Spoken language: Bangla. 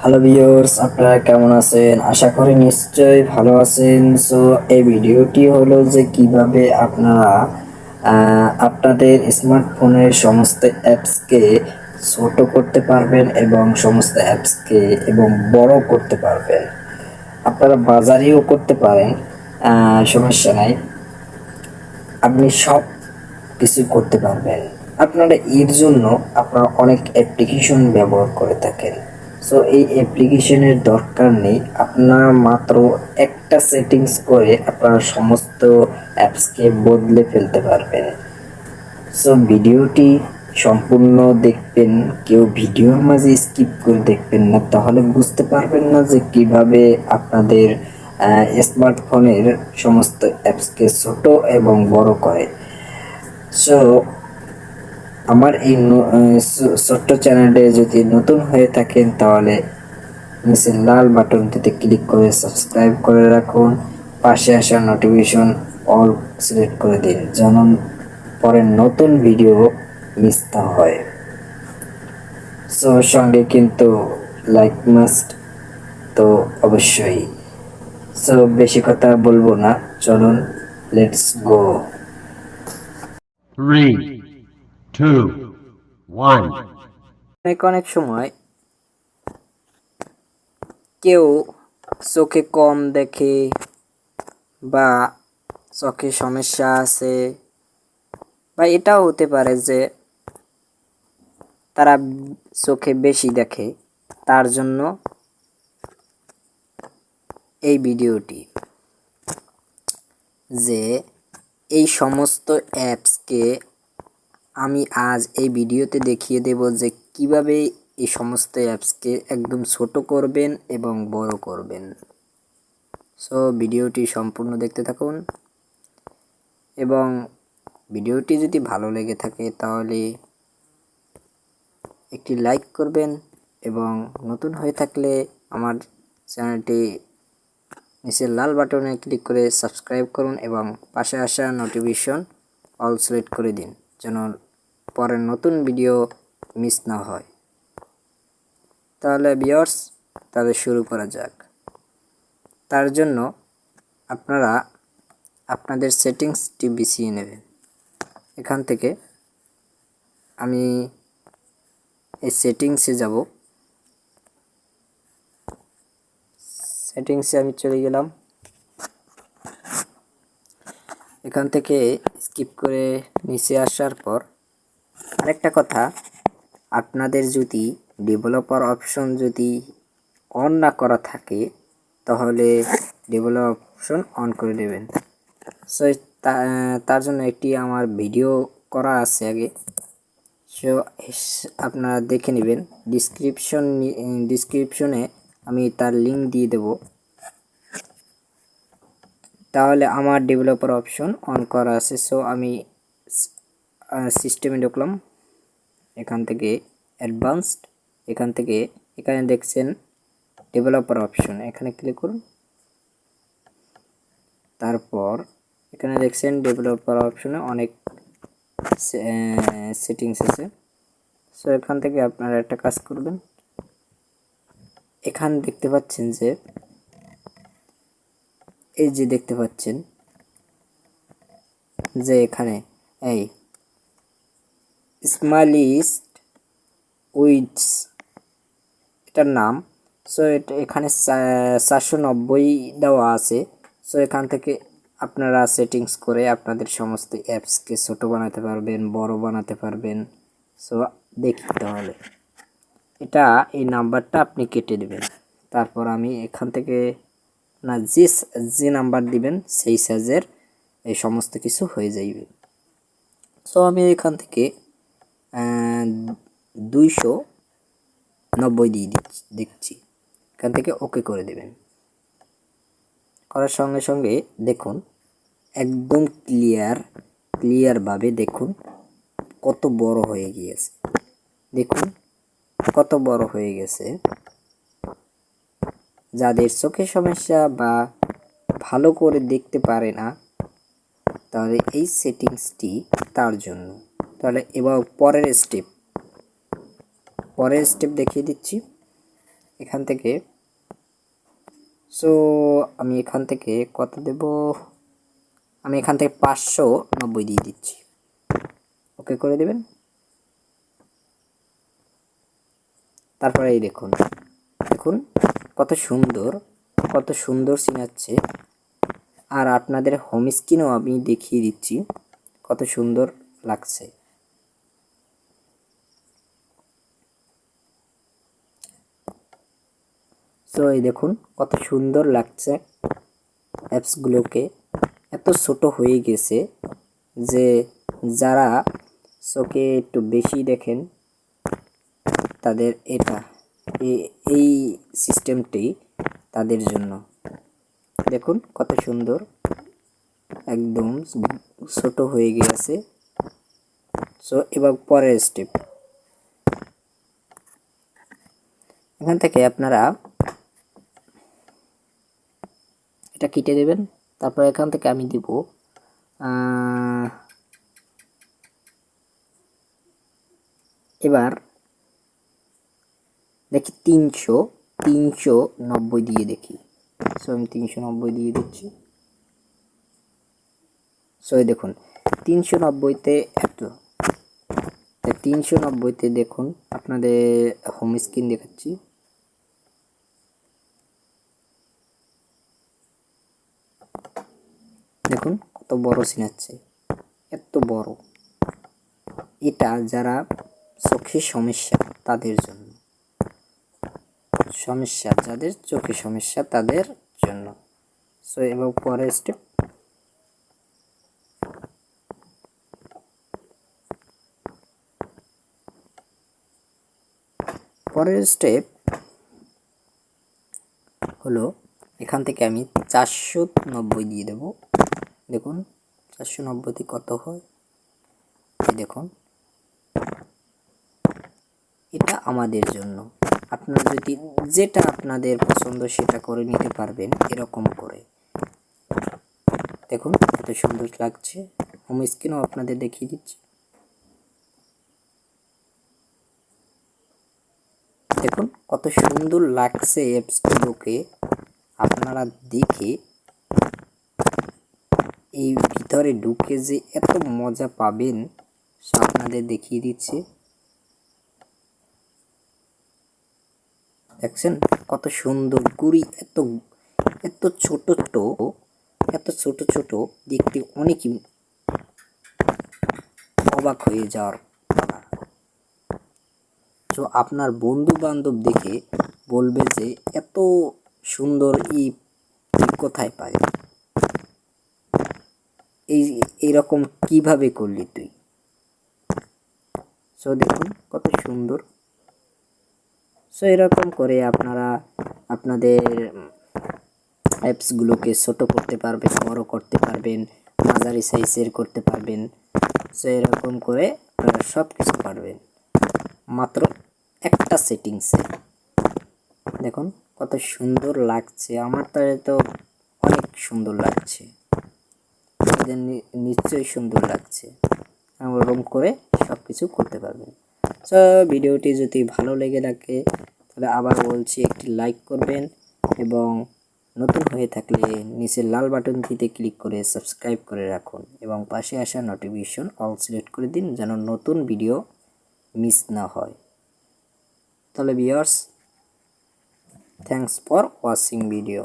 হ্যালো ভিউয়ার্স, আপনারা কেমন আছেন? আশা করি নিশ্চয়ই ভালো আছেন। সো এই ভিডিওটি হলো যে কিভাবে আপনারা আপনাদের স্মার্টফোনের সমস্ত অ্যাপসকে ছোট করতে পারবেন এবং সমস্ত অ্যাপসকে এবং বড় করতে পারবেন। আপনারা বাজারেও করতে পারেন, সমস্যা নাই। আপনি সব কিছু করতে পারবেন। আপনারা এর জন্য আপনারা অনেক অ্যাপ্লিকেশন ব্যবহার করে থাকেন। সো এই অ্যাপ্লিকেশনের দরকার নেই, আপনারা মাত্র একটা সেটিংস করে আপনারা সমস্ত অ্যাপসকে বদলে ফেলতে পারবেন। সো ভিডিওটি সম্পূর্ণ দেখবেন, কেউ ভিডিওর মাঝে স্কিপ করে দেখবেন না, তাহলে বুঝতে পারবেন না যে কিভাবে আপনাদের স্মার্টফোনের সমস্ত অ্যাপসকে ছোট এবং বড় করে। সো আমার এই ছোট্ট চ্যানেলে যদি নতুন হয়ে থাকেন তাহলে নিচের লাল বাটনটিতে ক্লিক করে সাবস্ক্রাইব করে রাখুন, পাশে আসা নোটিফিকেশন অল সিলেক্ট করে দিন যেন পরের নতুন ভিডিও মিস না হয়। সো সঙ্গে কিন্তু লাইক মাস্ট তো অবশ্যই। সো বেশি কথা বলবো না, চলুন লেটস গো। 3, 2, 1. অনেক অনেক সময় কেউ চোখে কম দেখে বা চোখে সমস্যা আছে, বা এটাও হতে পারে যে তারা চোখে বেশি দেখে, তার জন্য এই ভিডিওটি যে এই সমস্ত অ্যাপসকে আমি আজ এই ভিডিওতে দেখিয়ে দেব যে কিভাবে এই সমস্ত অ্যাপসকে একদম ছোট করবেন এবং বড় করবেন। সো ভিডিওটি সম্পূর্ণ দেখতে থাকুন এবং ভিডিওটি যদি ভালো লেগে থাকে তাহলে একটি লাইক করবেন এবং নতুন হয়ে থাকলে আমার চ্যানেলটি নিচের লাল বাটনে ক্লিক করে সাবস্ক্রাইব করুন এবং পাশে আসা নোটিফিকেশন অল সিলেক্ট করে দিন যেন পরের নতুন ভিডিও মিস না হয়। তাহলে ভিউয়ার্স, তাহলে শুরু করা যাক। তার জন্য আপনারা আপনাদের সেটিংসটি বিছিয়ে নেবেন। এখান থেকে আমি এই সেটিংসে যাব। সেটিংসে আমি চলে গেলাম। এখান থেকে স্কিপ করে নিচে আসার পর আরেকটা কথা, আপনাদের যদি ডেভেলপার অপশন যদি অন না করা থাকে তাহলে ডেভেলপার অপশন অন করে দেবেন। সো তার জন্য একটি আমার ভিডিও করা আছে আগে, সো আপনারা দেখে নেবেন। ডিসক্রিপশনে আমি তার লিঙ্ক দিয়ে দেব, তাহলে আমার ডেভেলপার অপশন অন করা আছে। সো আমি সিস্টেমে ঢুকলাম, এখান থেকে অ্যাডভান্সড, এখান থেকে এখানে দেখছেন ডেভেলপার অপশন, এখানে ক্লিক করুন। তারপর এখানে দেখছেন ডেভেলপার অপশনে অনেক সেটিংস আছে। সো এখান থেকে আপনারা একটা কাজ করবেন, এখানে দেখতে পাচ্ছেন যে এই যে দেখতে পাচ্ছেন যে এখানে এই স্মাইলিস উইডস এটার নাম। সো এটা এখানে 490 দেওয়া আছে। সো এখান থেকে আপনারা সেটিংস করে আপনাদের সমস্ত অ্যাপসকে ছোট বানাতে পারবেন, বড় বানাতে পারবেন। সো দেখি তাহলে এটা এই নাম্বারটা আপনি কেটে দেবেন। তারপর আমি এখান থেকে না যে নাম্বার দিবেন সেই সাইজের এই সমস্ত কিছু হয়ে যাইবে। সো আমি এখান থেকে 290 দিয়ে দেখছি, এখান থেকে ওকে করে দেবেন। করার সঙ্গে সঙ্গে দেখুন একদম ক্লিয়ারভাবে দেখুন কত বড় হয়ে গিয়েছে। দেখুন কত বড় হয়ে গেছে। যাদের চোখের সমস্যা বা ভালো করে দেখতে পারে না তাহলে এই সেটিংসটি তার জন্য। তাহলে এবার পরের স্টেপ দেখিয়ে দিচ্ছি। এখান থেকে সো আমি এখান থেকে কত দেব, আমি এখান থেকে 590 দিয়ে দিচ্ছি, ওকে করে দেবেন। তারপরে এই দেখুন দেখুন কত সুন্দর সিনাচ্ছে। আর আপনাদের হোম স্ক্রিনও আমি দেখিয়ে দিচ্ছি কত সুন্দর লাগছে। সো এই দেখুন কত সুন্দর লাগছে। অ্যাপসগুলোকে এত ছোট হয়ে গেছে যে যারা চোখে একটু বেশি দেখেন তাদের এই সিস্টেমটি তাদের জন্য। দেখুন কত সুন্দর, একদম ছোট হয়ে গিয়েছে। সো এবার পরের স্টেপ, এখান থেকে আপনারা এটা কেটে দেবেন। তারপর এখান থেকে আমি দিব এবার দেখি 390 দিয়ে দেখি। সো আমি 390 দিয়ে দিচ্ছি। সো এই দেখুন 390তে এত, 390তে দেখুন আপনাদের হোম স্ক্রিন দেখাচ্ছি। দেখুন কত বড় সিনাচ্ছে, এত বড়। এটা যারা চোখের সমস্যা তাদের জন্য, যাদের চোখের সমস্যা তাদের জন্য। সো এবার পরের স্টেপ, হলো এখান থেকে আমি 490 দিয়ে দেব। দেখুন 490তে কত হয়, দেখুন এটা আমাদের জন্য। আপনারা যদি যেটা আপনাদের পছন্দ সেটা করে নিতে পারবেন এরকম করে। দেখুন কত সুন্দর লাগছে, হোম স্ক্রিনও আপনাদের দেখিয়ে দিচ্ছি। দেখুন কত সুন্দর লাগছে অ্যাপসগুলোকে, আপনারা দেখে এই ভিতরে ঢুকে যে এত মজা পাবেন সব আপনাদের দেখিয়ে দিচ্ছি। দেখছেন কত সুন্দর গুড়ি, এত ছোট ছোট দেখতে অনেকই অবাক হয়ে যাওয়ার পালা। তো আপনার বন্ধু বান্ধব দেখে বলবে যে এত সুন্দর কোথায় পায়, এইরকম কিভাবে করলি তুই। সো দেখুন কত সুন্দর। সো এরকম করে আপনারা আপনাদের অ্যাপসগুলোকে ছোট করতে পারবেন, বড় করতে পারবেন, মাঝারি সাইজের করতে পারবেন। সো এরকম করে আপনারা সব কিছু পারবেন মাত্র একটা সেটিংসে। দেখুন কত সুন্দর লাগছে, আমার তো অনেক সুন্দর লাগছে, নিশ্চয়ই সুন্দর লাগছে। ওরকম করে সব কিছু করতে পারবেন। সো ভিডিওটি যদি ভালো লেগে থাকে তাহলে আবার বলছি একটি লাইক করবেন এবং নতুন হয়ে থাকলে নিচের লাল বাটনটিতে ক্লিক করে সাবস্ক্রাইব করে রাখুন এবং পাশে আসা নোটিফিকেশন অল সিলেক্ট করে দিন যেন নতুন ভিডিও মিস না হয়। তাহলে viewers, thanks for watching video.